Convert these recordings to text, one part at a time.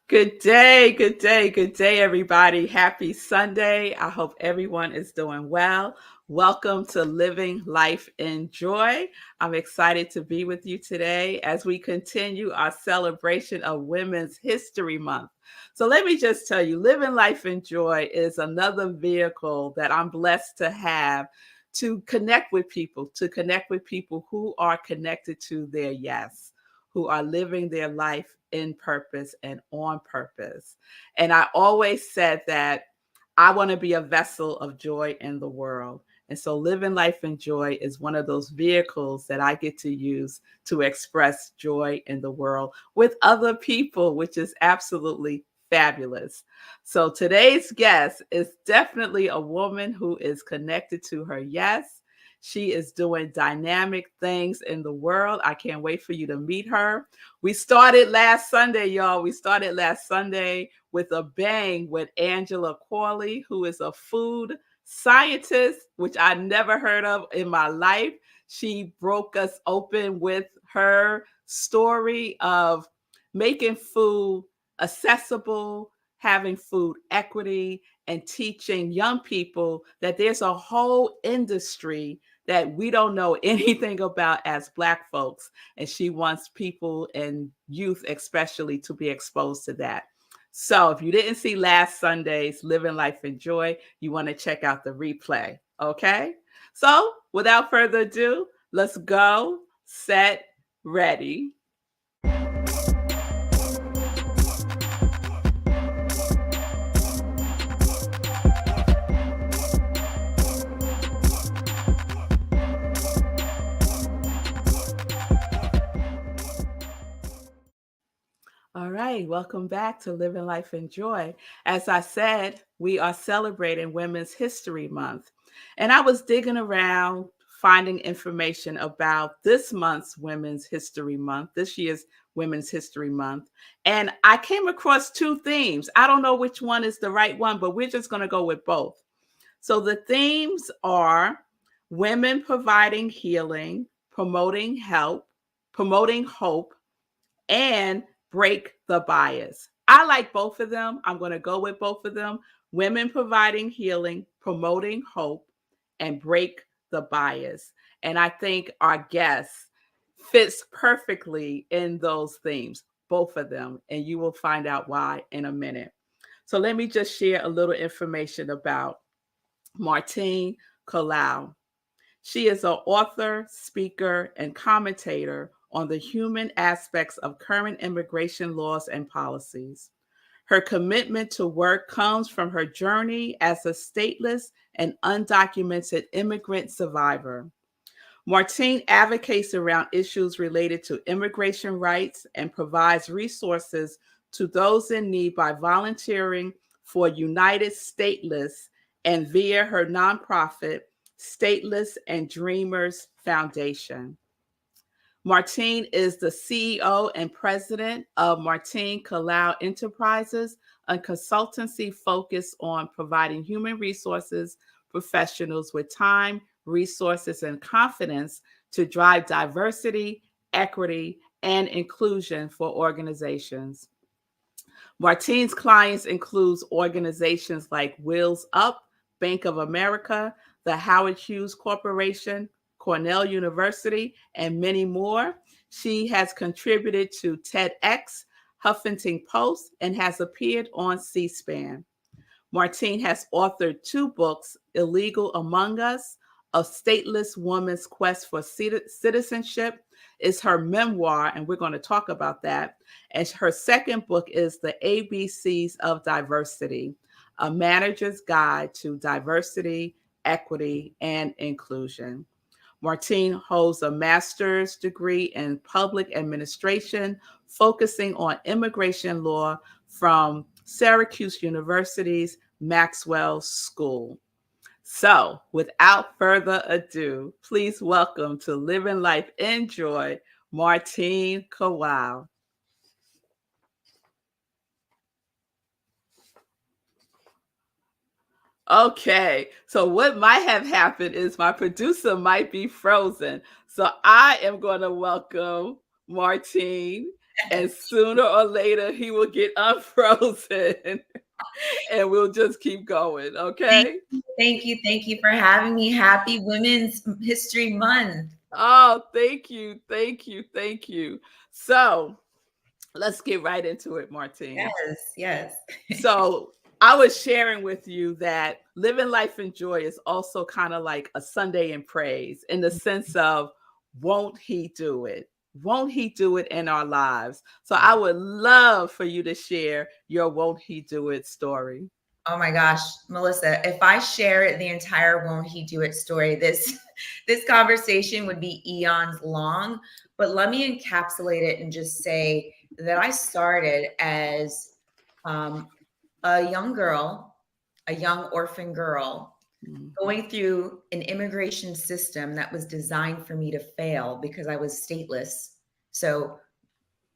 Good day, good day, good day, everybody. Happy Sunday. I hope everyone is doing well. Welcome to Living Life in Joy. I'm excited to be with you today as we continue our celebration of Women's History Month. So, let me just tell you, Living Life in Joy is another vehicle that I'm blessed to have to connect with people who are connected to their yes, who are living their life in purpose and on purpose. And I always said that I want to be a vessel of joy in the world. And so living life in joy is one of those vehicles that I get to use to express joy in the world with other people, which is absolutely fabulous. So today's guest is definitely a woman who is connected to her yes. She is doing dynamic things in the world. I can't wait for you to meet her. We started last Sunday, y'all. We started last Sunday with a bang with Angela Corley, who is a food scientist, which I never heard of in my life. She broke us open with her story of making food accessible, having food equity, and teaching young people that there's a whole industry that we don't know anything about as Black folks. And she wants people and youth, especially, to be exposed to that. So if you didn't see last Sunday's Living Life in Joy, you want to check out the replay. Okay. So without further ado, let's go, set, ready. All right, welcome back to Living Life in Joy. As I said, we are celebrating Women's History Month. And I was digging around finding information about this month's Women's History Month, this year's Women's History Month. And I came across two themes. I don't know which one is the right one, but we're just going to go with both. So the themes are women providing healing, promoting hope, and break the bias. I like both of them. I'm going to go with both of them. Women providing healing, promoting hope, and break the bias. And I think our guest fits perfectly in those themes, both of them. And you will find out why in a minute. So let me just share a little information about Martine Kalaw. She is an author, speaker, and commentator on the human aspects of current immigration laws and policies. Her commitment to work comes from her journey as a stateless and undocumented immigrant survivor. Martine advocates around issues related to immigration rights and provides resources to those in need by volunteering for United Stateless and via her nonprofit, Stateless and Dreamers Foundation. Martine is the CEO and president of Martine Kalaw Enterprises, a consultancy focused on providing human resources professionals with time, resources, and confidence to drive diversity, equity, and inclusion for organizations. Martine's clients includes organizations like Wheels Up, Bank of America, the Howard Hughes Corporation, Cornell University, and many more. She has contributed to TEDx, Huffington Post, and has appeared on C-SPAN. Martine has authored two books, Illegal Among Us, A Stateless Woman's Quest for Citizenship is her memoir, and we're going to talk about that. And her second book is The ABCs of Diversity, A Manager's Guide to Diversity, Equity, and Inclusion. Martine holds a master's degree in public administration, focusing on immigration law from Syracuse University's Maxwell School. So, without further ado, please welcome to Living Life in Joy, Martine Kalaw. Okay, so what might have happened is my producer might be frozen. So I am going to welcome Martine. and sooner or later he will get unfrozen and we'll just keep going. Thank Okay. you, thank you, thank you for having me. Happy Women's History Month. Oh, thank you. Thank you. Thank you. So let's get right into it, Martine. Yes, yes. So I was sharing with you that living life in joy is also kind of like a Sunday in praise in the sense of, won't he do it? Won't he do it in our lives? So I would love for you to share your won't he do it story. Oh my gosh, Melissa, if I share the entire "Won't He Do It" story, this this conversation would be eons long. But let me encapsulate it and just say that I started as um, a young girl, a young orphan girl, Mm, going through an immigration system that was designed for me to fail because I was stateless. So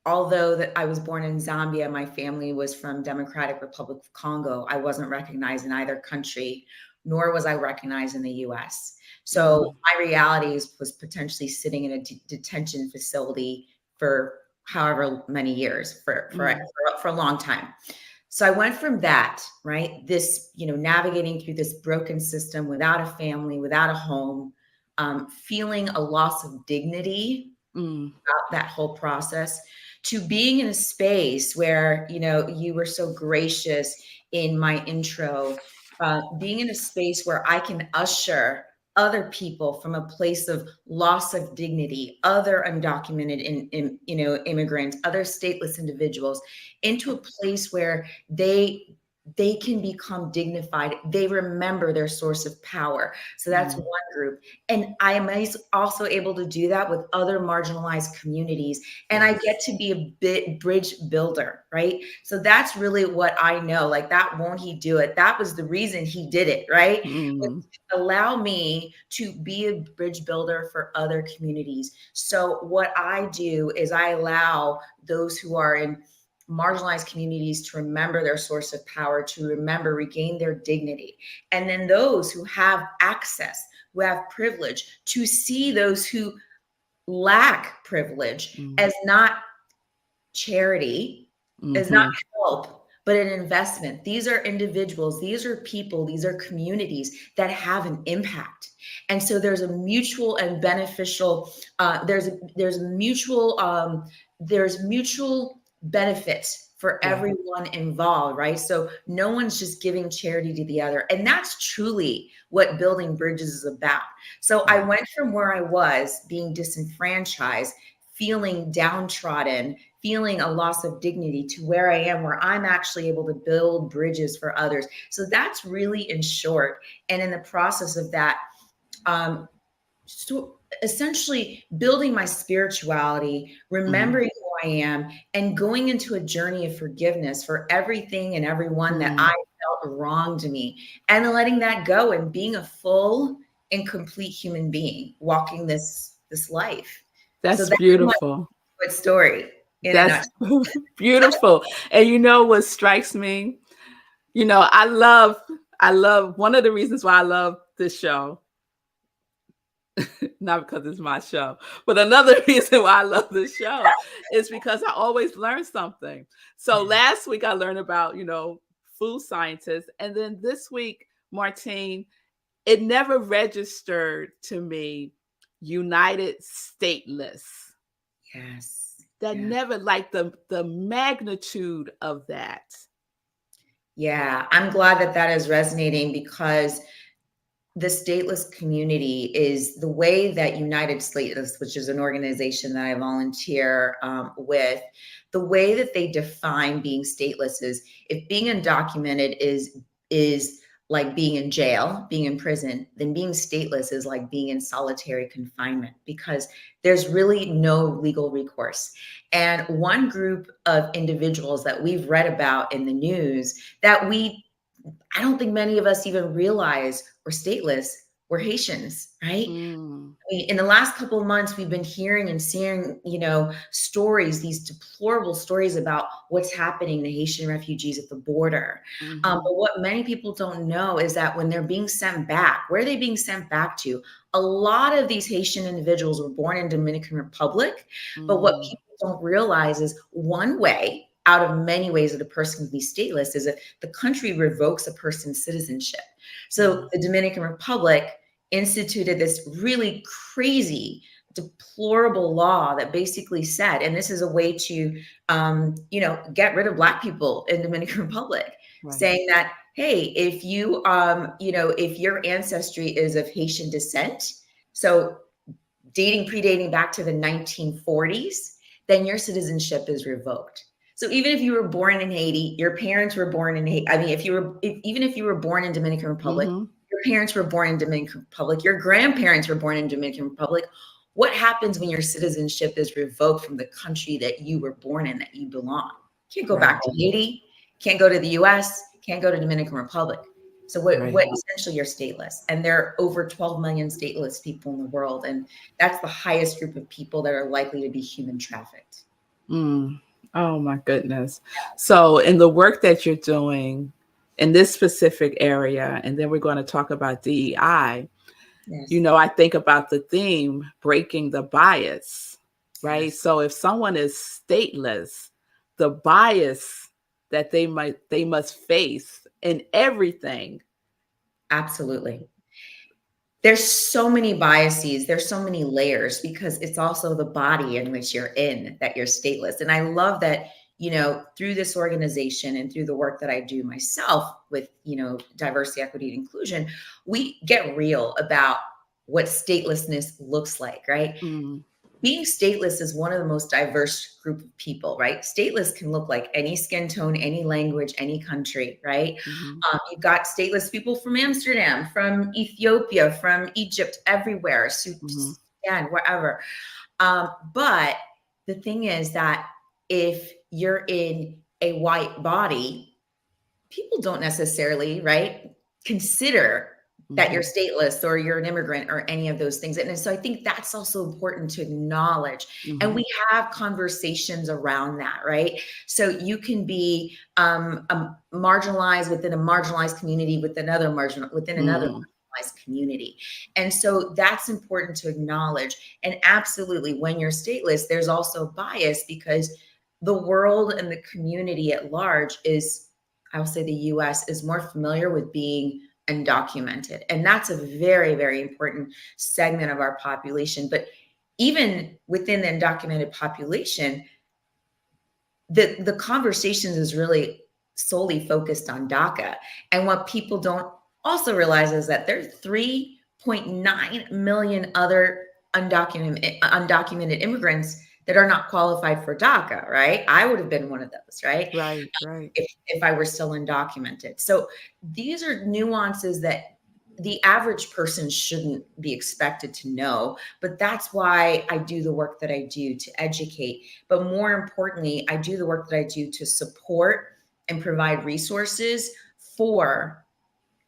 although that I was born in Zambia, my family was from Democratic Republic of Congo. I wasn't recognized in either country, nor was I recognized in the US. So mm, my reality was potentially sitting in a detention facility for however many years, mm, for a long time. So I went from that, right? This, navigating through this broken system without a family, without a home, feeling a loss of dignity mm, about that whole process, to being in a space where you were so gracious in my intro, being in a space where I can usher other people from a place of loss of dignity, other undocumented immigrants, other stateless individuals, into a place where they can become dignified. They remember their source of power. So that's one mm, group. And I am also able to do that with other marginalized communities. And I get yes. to be a bit bridge builder, right? So that's really what I know. Like, that "Won't he do it?" That was the reason he did it, right? Was Mm, to allow me to be a bridge builder for other communities. So what I do is I allow those who are in marginalized communities to remember their source of power, to remember, regain their dignity. And then those who have access, who have privilege, to see those who lack privilege mm, as not charity, as not mhm, help, but an investment. These are individuals, these are people, these are communities that have an impact. And so there's a mutual and beneficial, there's mutual benefits for yeah. everyone involved, right? So no one's just giving charity to the other. And that's truly what building bridges is about. So I Mm, went from where I was, being disenfranchised, feeling downtrodden, feeling a loss of dignity, to where I am, where I'm actually able to build bridges for others. So that's really in short. And in the process of that, um, so essentially building my spirituality, mm, remembering who I am, and going into a journey of forgiveness for everything and everyone that I mm. felt wronged me, and then letting that go and being a full and complete human being walking this life. So That's that's my beautiful. good story in a That's nutshell. beautiful. And you know what strikes me? I love one of the reasons why I love this show, not because it's my show, but another reason why I love this show is because I always learn something. So last week I learned about, food scientists. And then this week, Martine, it never registered to me United Stateless. Yes. That Yeah. never, like, the magnitude of that. Yeah. I'm glad that that is resonating, because the stateless community is the way that United Stateless, which is an organization that I volunteer with, the way that they define being stateless is, if being undocumented is like being in jail, being in prison, then being stateless is like being in solitary confinement, because there's really no legal recourse. And one group of individuals that we've read about in the news that I don't think many of us even realize we're stateless. We're Haitians, right? Mm, In the last couple of months, we've been hearing and seeing, stories, these deplorable stories about what's happening to Haitian refugees at the border. mhm, But what many people don't know is that when they're being sent back, where are they being sent back to? A lot of these Haitian individuals were born in Dominican Republic, but what mm, don't realize is one way out of many ways that a person can be stateless is if the country revokes a person's citizenship. So the Dominican Republic instituted this really crazy, deplorable law that basically said, and this is a way to, get rid of Black people in Dominican Republic, saying that, hey, if you, if your ancestry is of Haitian descent, so predating back to the 1940s, then your citizenship is revoked. So even if you were born in Haiti, your parents were born in Haiti. I mean, even if you were born in Dominican Republic, your parents were born in Dominican Republic, your grandparents were born in Dominican Republic. What happens when your citizenship is revoked from the country that you were born in, that you belong? Can't go back to Haiti, can't go to the US, can't go to Dominican Republic. So what essentially you're stateless. And there are over 12 million stateless people in the world. And that's the highest group of people that are likely to be human trafficked. Oh my goodness. So in the work that you're doing in this specific area, and then we're going to talk about DEI, I think about the theme, breaking the bias, right? So if someone is stateless, the bias that they must face in everything. Absolutely. There's so many biases, there's so many layers, because it's also the body in which you're in that you're stateless. And I love that, through this organization and through the work that I do myself with, diversity, equity, and inclusion, we get real about what statelessness looks like, right? Being stateless is one of the most diverse group of people, right? Stateless can look like any skin tone, any language, any country, right? You've got stateless people from Amsterdam, from Ethiopia, from Egypt, everywhere, Sudan, wherever. But the thing is that if you're in a white body, people don't necessarily, right, consider that you're stateless or you're an immigrant or any of those things. And so I think that's also important to acknowledge. And we have conversations around that, right? So you can be marginalized within a marginalized community within another marginalized community. And so that's important to acknowledge. And absolutely, when you're stateless, there's also bias, because the world and the community at large is, I will say the US is more familiar with being undocumented. And that's a very, very important segment of our population. But even within the undocumented population, the conversations is really solely focused on DACA. And what people don't also realize is that there are 3.9 million other undocumented immigrants that are not qualified for DACA, right? I would have been one of those, right? Right. If I were still undocumented. So these are nuances that the average person shouldn't be expected to know, but that's why I do the work that I do to educate. But more importantly, I do the work that I do to support and provide resources for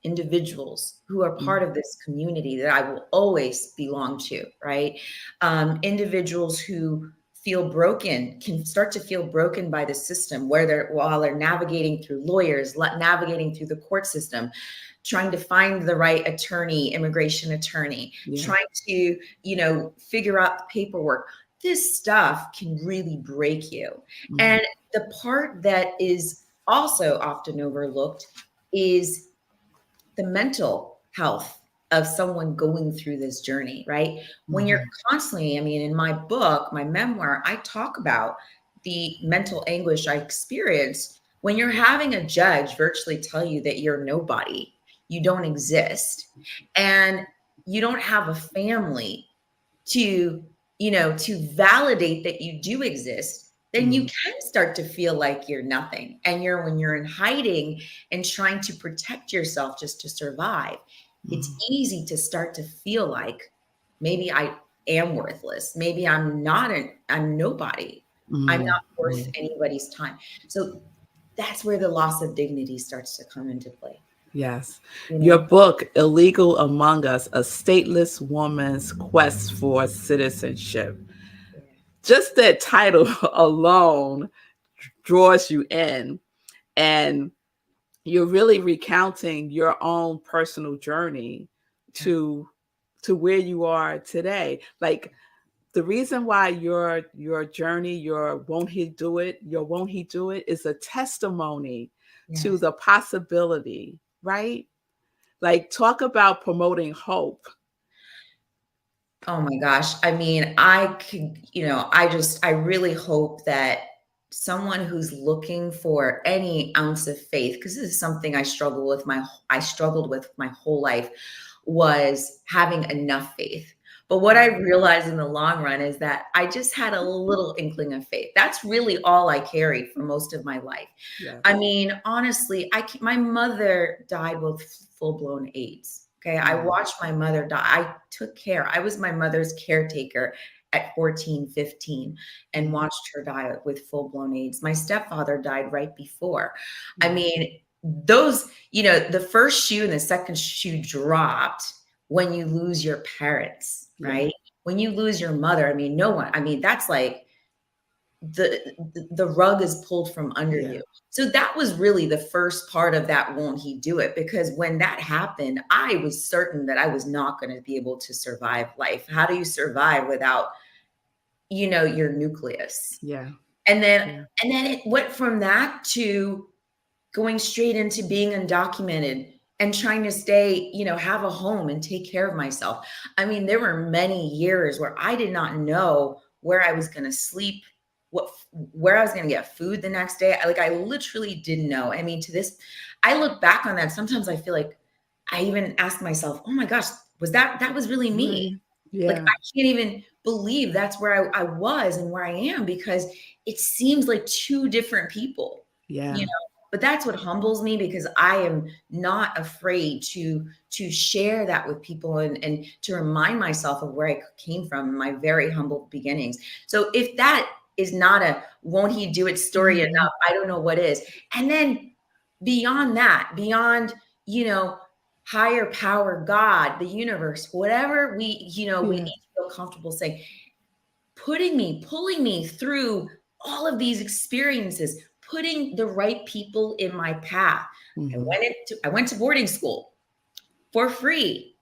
individuals who are part of this community that I will always belong to, right? Individuals who feel broken, can start to feel broken by the system, while they're navigating through lawyers, navigating through the court system, trying to find the right attorney, immigration attorney, trying to, figure out the paperwork. This stuff can really break you. And the part that is also often overlooked is the mental health of someone going through this journey, right? When you're constantly, in my book, my memoir, I talk about the mental anguish I experienced when you're having a judge virtually tell you that you're nobody, you don't exist, and you don't have a family to validate that you do exist. Then you can start to feel like you're nothing. And when you're in hiding and trying to protect yourself just to survive, it's easy to start to feel like maybe I am worthless. Maybe I'm nobody. I'm not worth anybody's time. So that's where the loss of dignity starts to come into play. Yes. Your book, Illegal Among Us, A Stateless Woman's Quest for Citizenship. Just that title alone draws you in, and you're really recounting your own personal journey to where you are today. Like, the reason why your journey, your won't he do it, is a testimony to Yes. the possibility, right? Like, talk about promoting hope. Oh my gosh. I mean, I really hope that someone who's looking for any ounce of faith, because this is something I struggled with my whole life, was having enough faith. But what I realized in the long run is that I just had a little inkling of faith. That's really all I carried for most of my life. Yes. I mean, honestly, my mother died with full-blown AIDS. Okay. I watched my mother die. I took care. I was my mother's caretaker at 14, 15, and watched her die with full-blown AIDS. My stepfather died right before. I mean, the first shoe and the second shoe dropped when you lose your parents, right? When you lose your mother, I mean, no one, I mean, that's like the rug is pulled from under you. So that was really the first part of that won't he do it, because when that happened, I was certain that I was not going to be able to survive life. How do you survive without your nucleus? And then it went from that to going straight into being undocumented and trying to stay, have a home and take care of myself. I mean, there were many years where I did not know where I was going to sleep, where I was going to get food the next day. I literally didn't know. I mean, I look back on that. Sometimes I feel like I even ask myself, oh my gosh, that was really me? Like, I can't even believe that's where I was and where I am, because it seems like two different people, but that's what humbles me, because I am not afraid to share that with people and to remind myself of where I came from, my very humble beginnings. So if that is not a won't he do it story enough, I don't know what is. And then beyond that, beyond, higher power, God, the universe, whatever we need to feel comfortable saying, pulling me through all of these experiences, putting the right people in my path. I went to boarding school for free.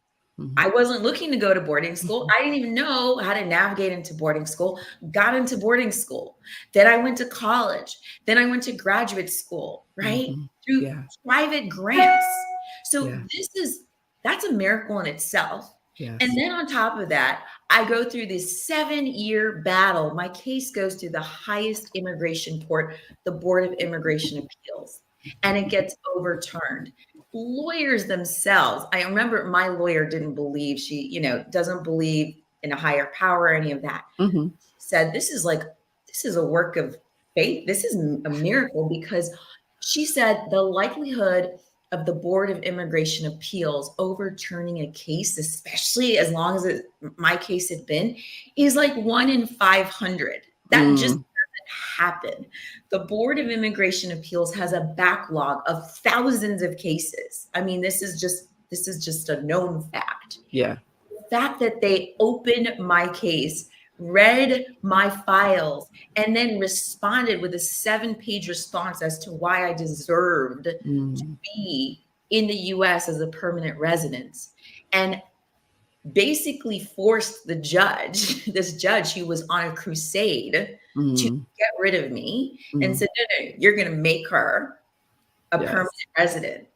I wasn't looking to go to boarding school. I didn't even know how to navigate into boarding school. Got into boarding school. Then I went to college. Then I went to graduate school, right? Through private grants. So that's a miracle in itself. And then on top of that, I go through this 7-year battle. My case goes to the highest immigration court, the Board of Immigration Appeals, and it gets overturned. Lawyers themselves, I remember my lawyer didn't believe, she, doesn't believe in a higher power or any of that. Said, this is a work of faith. This is a miracle, because she said the likelihood of the Board of Immigration Appeals overturning a case, especially as long as my case had been, is like 1 in 500. That just doesn't happen. The Board of Immigration Appeals has a backlog of thousands of cases. I mean, this is just a known fact. The fact that they opened my case, read my files, and then responded with a 7-page response as to why I deserved to be in the US as a permanent resident, and basically forced the judge, this judge who was on a crusade to get rid of me, and said, no, you're going to make her a permanent resident.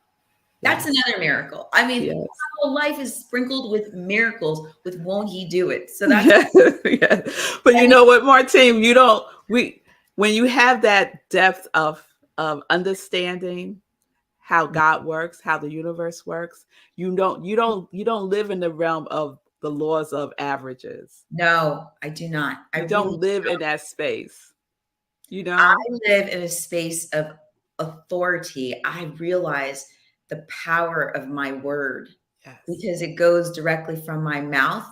That's another miracle. I mean, my whole life is sprinkled with miracles, with won't he do it? So that's But you know what, Martine, when you have that depth of understanding how God works, how the universe works, you don't live in the realm of the laws of averages. No, I do not. You don't live in that space. I live in a space of authority. I realize the power of my word, because it goes directly from my mouth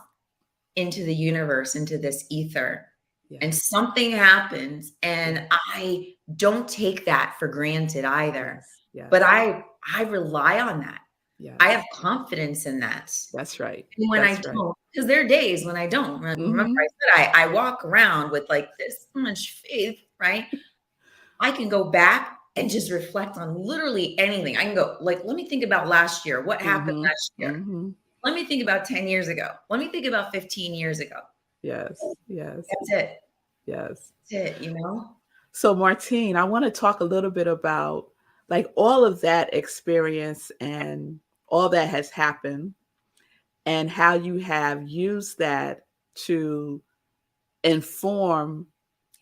into the universe, into this ether. And something happens, and I don't take that for granted either. But I rely on that. I have confidence in that. That's right. And when I don't, because there are days when I don't. Remember, I said I walk around with like this much faith, right? I can go back and just reflect on literally anything. I can go, like, let me think about last year. What happened last year? Let me think about 10 years ago. Let me think about 15 years ago. Yes. Yes. That's it. Yes. That's it. So, Martine, I want to talk a little bit about like all of that experience and all that has happened and how you have used that to inform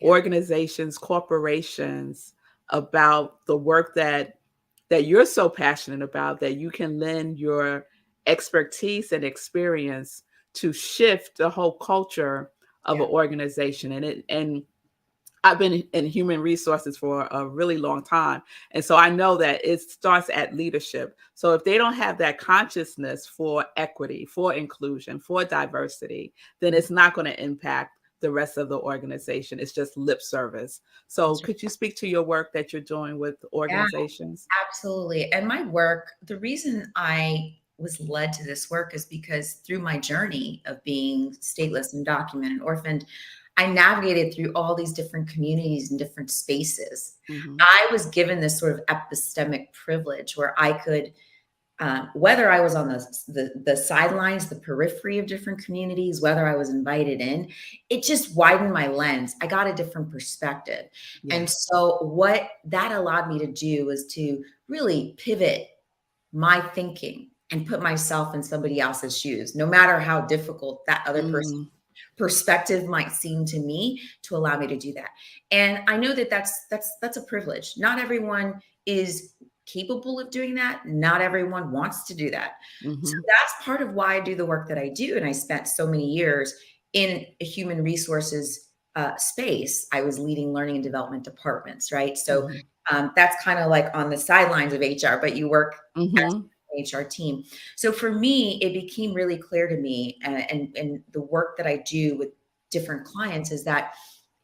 Yeah. organizations, corporations about the work that you're so passionate about, that you can lend your expertise and experience to shift the whole culture of Yeah. an organization. And I've been in human resources for a really long time. And so I know that it starts at leadership. So if they don't have that consciousness for equity, for inclusion, for diversity, then it's not going to impact the rest of the organization. It's just lip service. So That's right. could you speak to your work that you're doing with Yeah, organizations? absolutely. And my work, the reason I was led to this work is because through my journey of being stateless, undocumented, orphaned, I navigated through all these different communities and different spaces. Hmm. I was given this sort of epistemic privilege where I could, whether I was on the sidelines, the periphery of different communities, whether I was invited in, it just widened my lens. I got a different perspective. And Yes. so what that allowed me to do was to really pivot my thinking and put myself in somebody else's shoes, no matter how difficult that other person's Mm, perspective might seem to me, to allow me to do that. And I know that that's a privilege. Not everyone is capable of doing that. Not everyone wants to do that. So hmm. that's part of why I do the work that I do. And I spent so many years in a human resources space. I was leading learning and development departments, right? So Hmm. that's kind of like on the sidelines of HR, but you work as Hmm. an HR team. So for me, it became really clear to me, and the work that I do with different clients is that,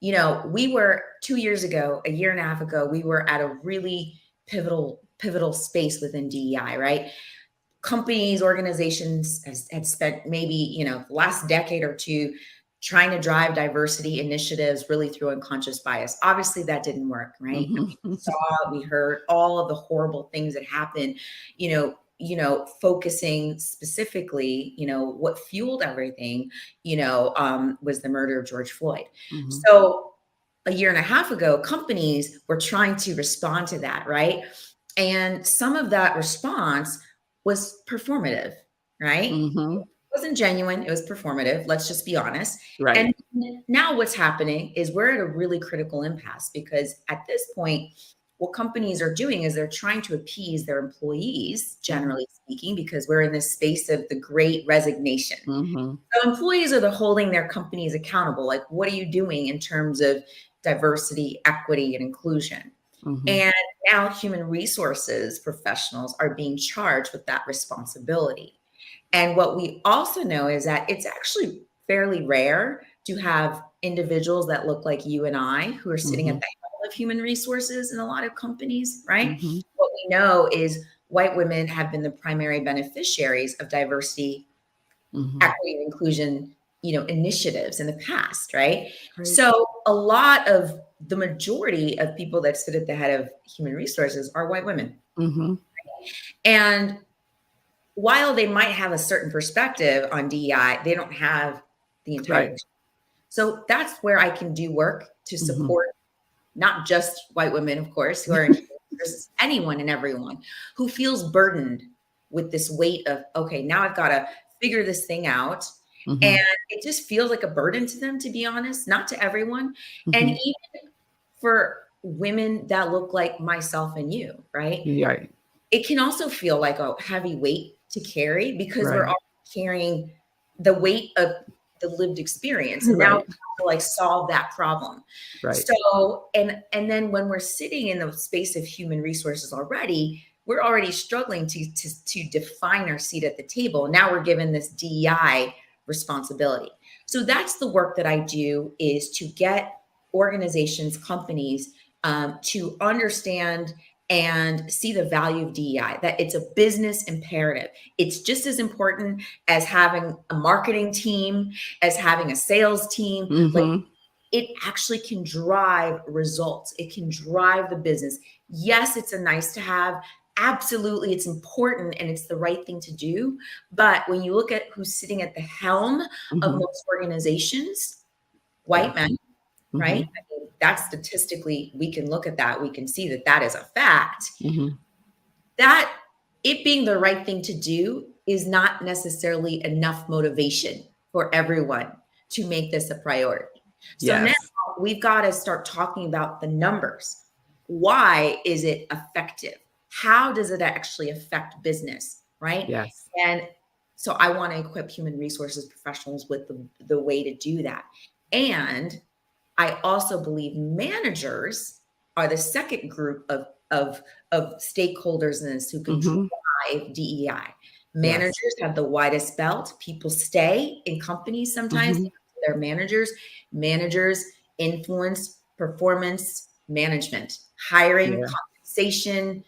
we were 2 years ago, a year and a half ago, we were at a really pivotal space within DEI, right? Companies, organizations had spent maybe, the last decade or two trying to drive diversity initiatives really through unconscious bias. Obviously that didn't work, right? Hmm. We saw, we heard all of the horrible things that happened, focusing specifically, what fueled everything, was the murder of George Floyd. Hmm. So a year and a half ago, companies were trying to respond to that, right? And some of that response was performative, right? Hmm. It wasn't genuine, it was performative. Let's just be honest. Right. And now what's happening is we're at a really critical impasse because at this point, what companies are doing is they're trying to appease their employees, Hmm. generally speaking, because we're in this space of the great resignation. Hmm. So employees are the holding their companies accountable. Like, what are you doing in terms of diversity, equity, and inclusion? Hmm. And now human resources professionals are being charged with that responsibility. And what we also know is that it's actually fairly rare to have individuals that look like you and I who are sitting at Hmm. the helm of human resources in a lot of companies, right? Hmm. What we know is white women have been the primary beneficiaries of diversity, Hmm. equity, and inclusion, initiatives in the past, right? Great. So a lot of the majority of people that sit at the head of human resources are white women. Hmm. And while they might have a certain perspective on DEI, they don't have the entire Right. picture. So that's where I can do work to Hmm. support not just white women, of course, who are in versus anyone and everyone who feels burdened with this weight of, okay, now I've got to figure this thing out. And Hmm. it just feels like a burden to them, to be honest, not to everyone. And Hmm. even for women that look like myself and you, right? Right. It can also feel like a heavy weight to carry because we're Right. all carrying the weight of the lived experience. And now we Right. have to like solve that problem. Right. So, and then when we're sitting in the space of human resources already, we're already struggling to define our seat at the table. Now we're given this DEI responsibility. So that's the work that I do, is to get organizations, companies, to understand and see the value of DEI, that it's a business imperative. It's just as important as having a marketing team, as having a sales team. Like, Hmm. it actually can drive results. It can drive the business. Yes, it's a nice to have. absolutely, it's important and it's the right thing to do. But when you look at who's sitting at the helm of Mm-hmm. most organizations, white Yes. men, right? Mm-hmm. I mean, that's statistically, we can look at that. We can see that that is a fact. Mm-hmm. That it being the right thing to do is not necessarily enough motivation for everyone to make this a priority. So now Yes. we've got to start talking about the numbers. Why is it effective? How does it actually affect business? Right. Yes. And so I want to equip human resources professionals with the way to do that. And I also believe managers are the second group of stakeholders in this who can Mm-hmm. drive DEI. Yes. Managers have the widest belt. People stay in companies sometimes Mm-hmm. because of their managers. Managers influence performance management, hiring, Yeah. compensation,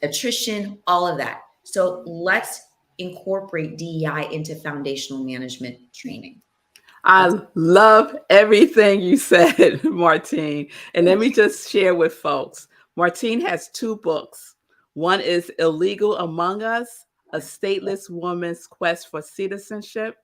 attrition, all of that. So let's incorporate DEI into foundational management training. That's I love everything you said, Martine. And let me just share with folks. Martine has two books. One is Illegal Among Us, A Stateless Woman's Quest for Citizenship.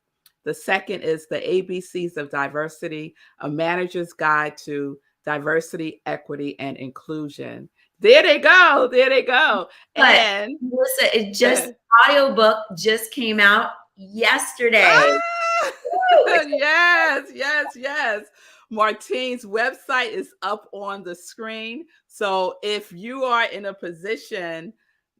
The second is The ABCs of Diversity, A Manager's Guide to Diversity, Equity, and Inclusion. There they go. There they go. but And Melissa, it just audiobook just came out yesterday. ah! Woo! Yes, yes, yes. Martine's website is up on the screen. So if you are in a position,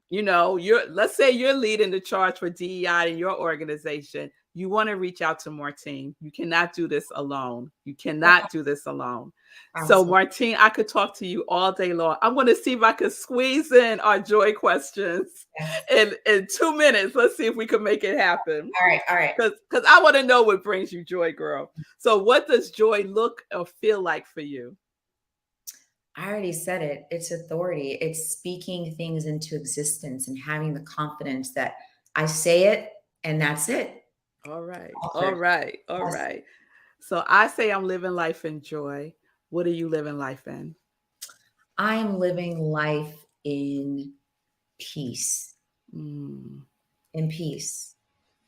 you're, let's say you're leading the charge for DEI in your organization, you want to reach out to Martine. You cannot do this alone. You cannot do this alone. So Absolutely. Martine, I could talk to you all day long. I'm going to see if I could squeeze in our joy questions Yes. in 2 minutes. Let's see if we can make it happen. All right. All right. Because I want to know what brings you joy, girl. So what does joy look or feel like for you? I already said it. It's authority. It's speaking things into existence and having the confidence that I say it and that's it. All right. All Offered. right. All Yes. right. So I say I'm living life in joy. What are you living life in? I am living life in peace. Mm, In peace.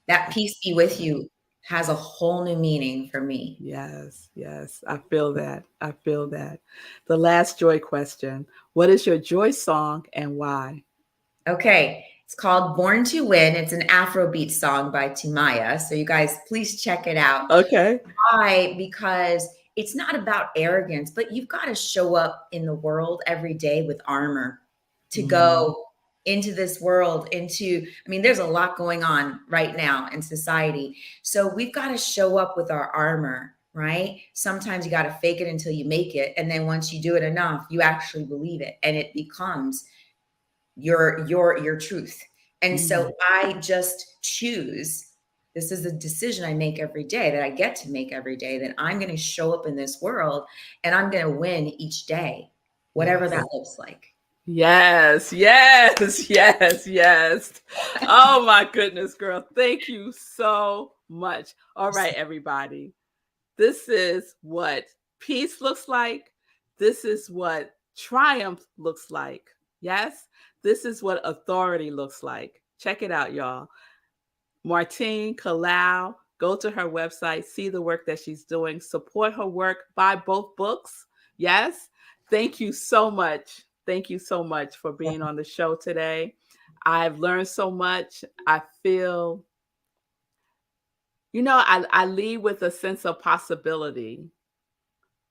That peace be with you has a whole new meaning for me. yes. Yes. I feel that. I feel that. The last joy question. What is your joy song and why? Okay. It's called Born to Win. It's an Afrobeat song by Timaya. So you guys please check it out. Okay. Why? Because it's not about arrogance, but you've got to show up in the world every day with armor to Mm, go into this world, I mean, there's a lot going on right now in society. So we've got to show up with our armor, right? Sometimes you got to fake it until you make it. And then once you do it enough, you actually believe it and it becomes your truth. And mm. so I just choose, this is a decision I make every day, that I get to make every day, that I'm going to show up in this world and I'm going to win each day, whatever Yes. that looks like. Yes, yes, yes, yes. Oh my goodness, girl. Thank you so much. All right, everybody. This is what peace looks like. This is what triumph looks like. Yes, this is what authority looks like. Check it out, y'all. Martine Kalaw. Go to her website, see the work that she's doing, support her work, buy both books. Yes. Thank you so much. Thank you so much for being on the show today. I've learned so much. I feel, I lead with a sense of possibility,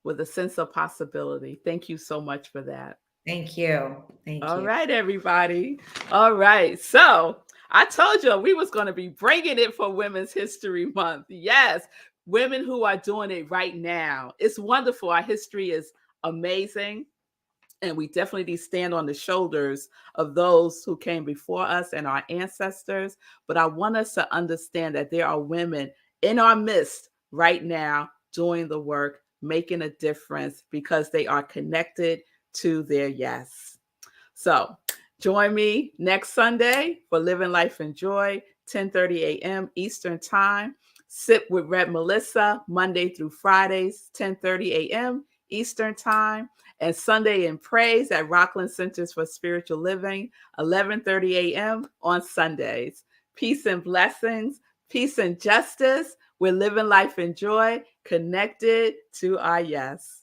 with a sense of possibility. Thank you so much for that. Thank you. Thank All you. right, everybody. All right. So I told you we was going to be bringing it for Women's History Month. Yes, women who are doing it right now. It's wonderful. Our history is amazing. And we definitely stand on the shoulders of those who came before us and our ancestors. But I want us to understand that there are women in our midst right now doing the work, making a difference because they are connected to their yes. So join me next Sunday for Living Life in Joy, 10:30 a.m. Eastern Time. Sip with Red Melissa, Monday through Fridays, 10:30 a.m. Eastern Time, and Sunday in Praise at Rockland Centers for Spiritual Living, 11:30 a.m. on Sundays. Peace and blessings, peace and justice. We're living life in joy, connected to our yes.